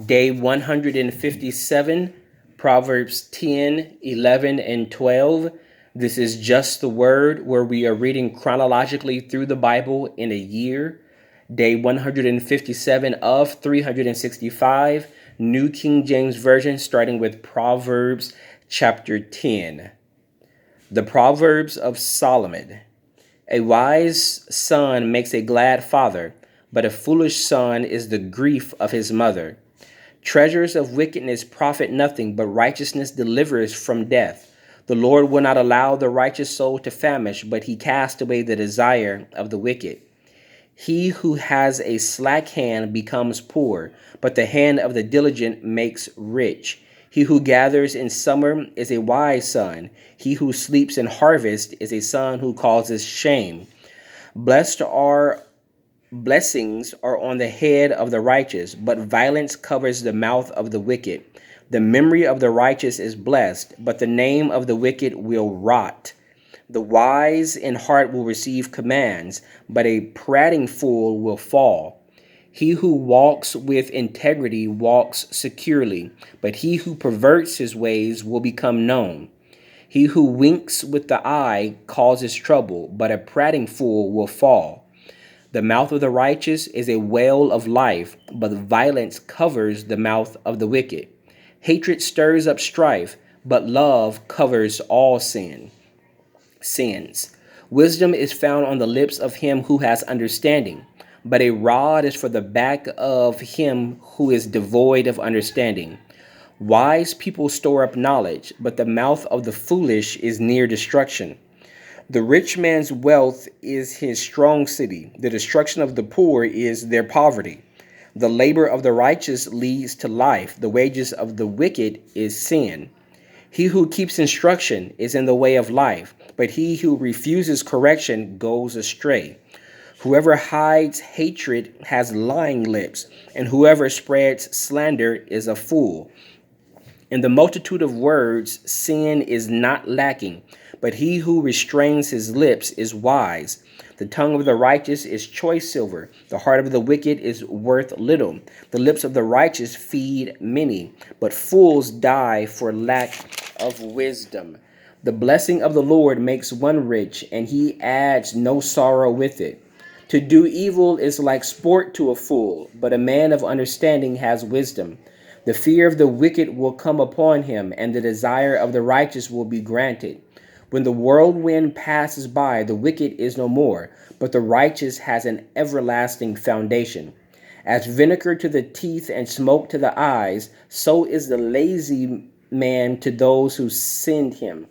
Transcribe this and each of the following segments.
Day 157, Proverbs 10, 11, and 12. This is Just the Word, where we are reading chronologically through the Bible in a year. Day 157 of 365, New King James Version, starting with Proverbs chapter 10. The Proverbs of Solomon. A wise son makes a glad father, but a foolish son is the grief of his mother. Treasures of wickedness profit nothing, but righteousness delivers from death. The Lord will not allow the righteous soul to famish, but he casts away the desire of the wicked. He who has a slack hand becomes poor, but the hand of the diligent makes rich. He who gathers in summer is a wise son. He who sleeps in harvest is a son who causes shame. Blessings are on the head of the righteous, but violence covers the mouth of the wicked. The memory of the righteous is blessed, but the name of the wicked will rot. The wise in heart will receive commands, but a prating fool will fall. He who walks with integrity walks securely, but he who perverts his ways will become known. He who winks with the eye causes trouble, but a prating fool will fall. The mouth of the righteous is a well of life, but violence covers the mouth of the wicked. Hatred stirs up strife, but love covers all sins. Wisdom is found on the lips of him who has understanding, but a rod is for the back of him who is devoid of understanding. Wise people store up knowledge, but the mouth of the foolish is near destruction. The rich man's wealth is his strong city. The destruction of the poor is their poverty. The labor of the righteous leads to life. The wages of the wicked is sin. He who keeps instruction is in the way of life, but he who refuses correction goes astray. Whoever hides hatred has lying lips, and whoever spreads slander is a fool. In the multitude of words, sin is not lacking, but he who restrains his lips is wise. The tongue of the righteous is choice silver. The heart of the wicked is worth little. The lips of the righteous feed many, but fools die for lack of wisdom. The blessing of the Lord makes one rich, and he adds no sorrow with it. To do evil is like sport to a fool, but a man of understanding has wisdom. The fear of the wicked will come upon him, and the desire of the righteous will be granted. When the whirlwind passes by, the wicked is no more, but the righteous has an everlasting foundation. As vinegar to the teeth and smoke to the eyes, so is the lazy man to those who send him.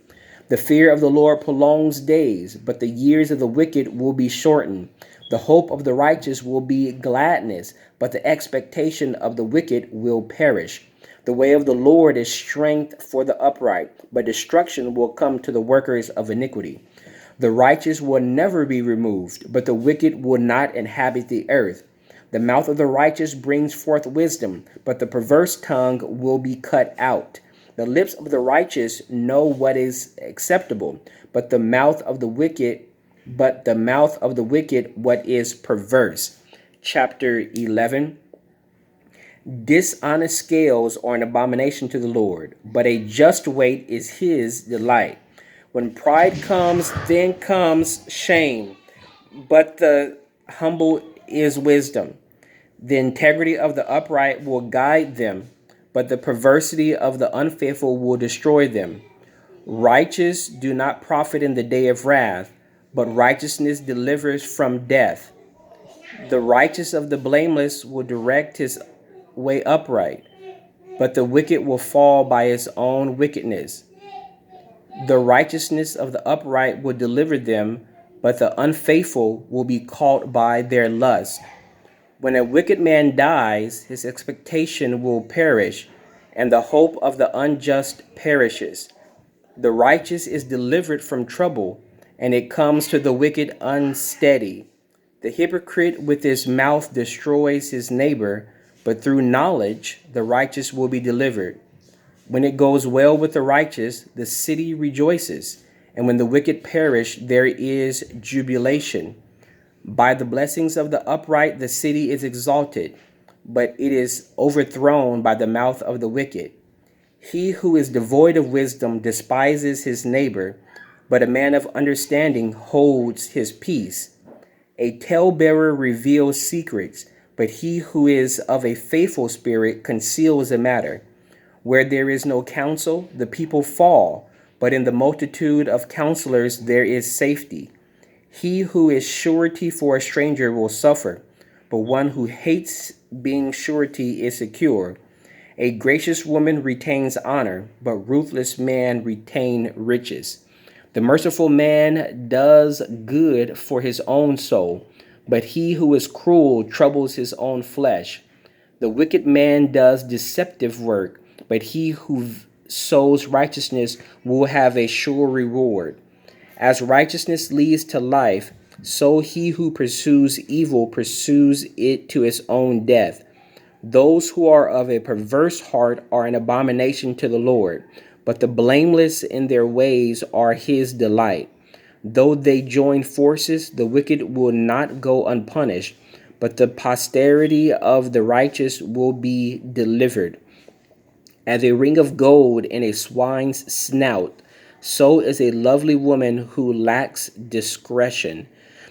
The fear of the Lord prolongs days, but the years of the wicked will be shortened. The hope of the righteous will be gladness, but the expectation of the wicked will perish. The way of the Lord is strength for the upright, but destruction will come to the workers of iniquity. The righteous will never be removed, but the wicked will not inhabit the earth. The mouth of the righteous brings forth wisdom, but the perverse tongue will be cut out. The lips of the righteous know what is acceptable, but the mouth of the wicked what is perverse. Chapter 11. Dishonest scales are an abomination to the Lord, but a just weight is his delight. When pride comes, then comes shame, but the humble is wisdom. The integrity of the upright will guide them, but the perversity of the unfaithful will destroy them. Righteous do not profit in the day of wrath, but righteousness delivers from death. The righteous of the blameless will direct his way upright, but the wicked will fall by his own wickedness. The righteousness of the upright will deliver them, but the unfaithful will be caught by their lust. When a wicked man dies, his expectation will perish, and the hope of the unjust perishes. The righteous is delivered from trouble, and it comes to the wicked unsteady. The hypocrite with his mouth destroys his neighbor, but through knowledge the righteous will be delivered. When it goes well with the righteous, the city rejoices, and when the wicked perish, there is jubilation. By the blessings of the upright, the city is exalted, but it is overthrown by the mouth of the wicked. He who is devoid of wisdom despises his neighbor, but a man of understanding holds his peace. A talebearer reveals secrets, but he who is of a faithful spirit conceals a matter. Where there is no counsel, the people fall, but in the multitude of counselors there is safety. He who is surety for a stranger will suffer, but one who hates being surety is secure. A gracious woman retains honor, but ruthless man retain riches. The merciful man does good for his own soul, but he who is cruel troubles his own flesh. The wicked man does deceptive work, but he who sows righteousness will have a sure reward. As righteousness leads to life, so he who pursues evil pursues it to his own death. Those who are of a perverse heart are an abomination to the Lord, but the blameless in their ways are his delight. Though they join forces, the wicked will not go unpunished, but the posterity of the righteous will be delivered. As a ring of gold in a swine's snout, so is a lovely woman who lacks discretion.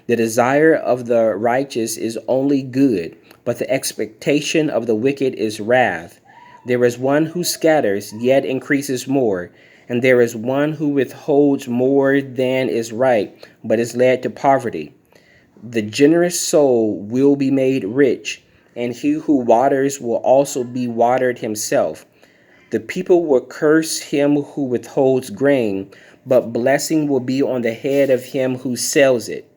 The desire of the righteous is only good, but the expectation of the wicked is wrath. There is one who scatters, yet increases more, and there is one who withholds more than is right, but is led to poverty. The generous soul will be made rich, and he who waters will also be watered himself. The people will curse him who withholds grain, but blessing will be on the head of him who sells it.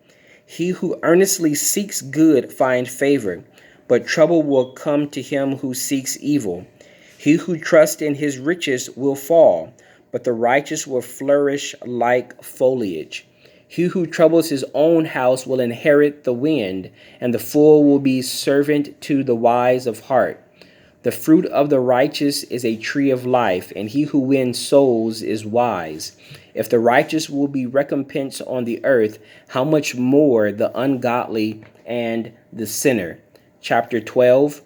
He who earnestly seeks good finds favor, but trouble will come to him who seeks evil. He who trusts in his riches will fall, but the righteous will flourish like foliage. He who troubles his own house will inherit the wind, and the fool will be servant to the wise of heart. The fruit of the righteous is a tree of life, and he who wins souls is wise. If the righteous will be recompensed on the earth, how much more the ungodly and the sinner? Chapter 12.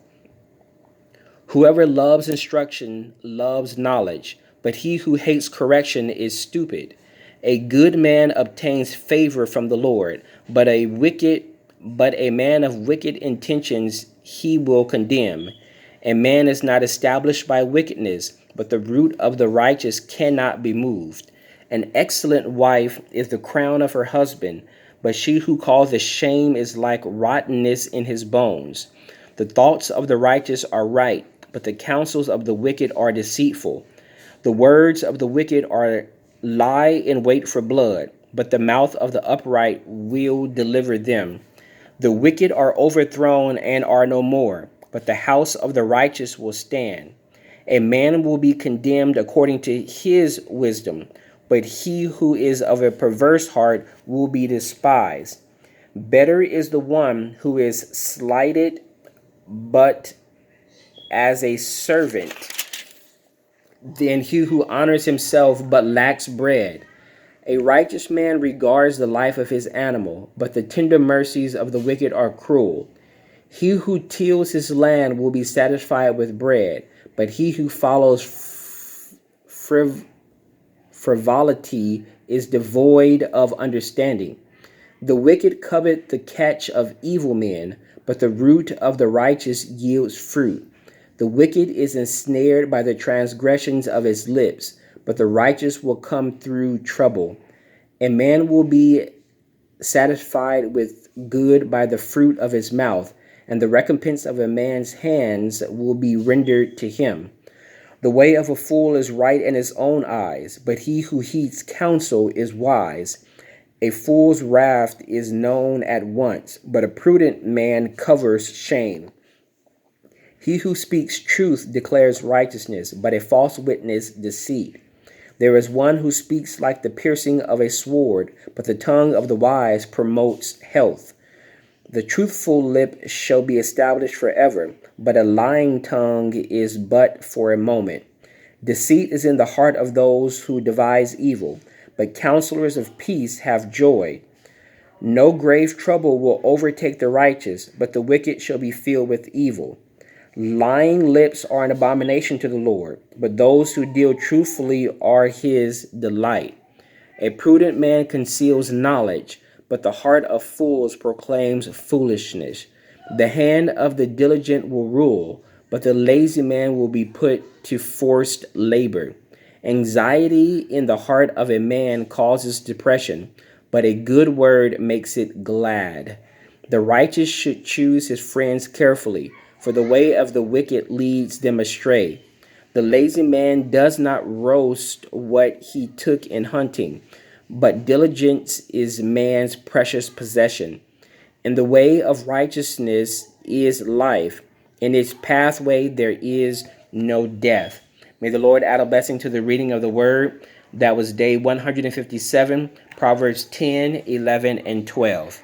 Whoever loves instruction loves knowledge, but he who hates correction is stupid. A good man obtains favor from the Lord, but a man of wicked intentions he will condemn. A man is not established by wickedness, but the root of the righteous cannot be moved. An excellent wife is the crown of her husband, but she who causes shame is like rottenness in his bones. The thoughts of the righteous are right, but the counsels of the wicked are deceitful. The words of the wicked are lie in wait for blood, but the mouth of the upright will deliver them. The wicked are overthrown and are no more, but the house of the righteous will stand. A man will be condemned according to his wisdom, but he who is of a perverse heart will be despised. Better is the one who is slighted but as a servant than he who honors himself but lacks bread. A righteous man regards the life of his animal, but the tender mercies of the wicked are cruel. He who tills his land will be satisfied with bread, but he who follows frivolity is devoid of understanding. The wicked covet the catch of evil men, but the root of the righteous yields fruit. The wicked is ensnared by the transgressions of his lips, but the righteous will come through trouble. A man will be satisfied with good by the fruit of his mouth, and the recompense of a man's hands will be rendered to him. The way of a fool is right in his own eyes, but he who heeds counsel is wise. A fool's wrath is known at once, but a prudent man covers shame. He who speaks truth declares righteousness, but a false witness deceit. There is one who speaks like the piercing of a sword, but the tongue of the wise promotes health. The truthful lip shall be established forever, but a lying tongue is but for a moment. Deceit is in the heart of those who devise evil, but counselors of peace have joy. No grave trouble will overtake the righteous, but the wicked shall be filled with evil. Lying lips are an abomination to the Lord, but those who deal truthfully are his delight. A prudent man conceals knowledge, but the heart of fools proclaims foolishness. The hand of the diligent will rule, but the lazy man will be put to forced labor. Anxiety in the heart of a man causes depression, but a good word makes it glad. The righteous should choose his friends carefully, for the way of the wicked leads them astray. The lazy man does not roast what he took in hunting, but diligence is man's precious possession. In the way of righteousness is life, in its pathway there is no death. May the Lord add a blessing to the reading of the word. That was day 157, Proverbs 10, 11, and 12.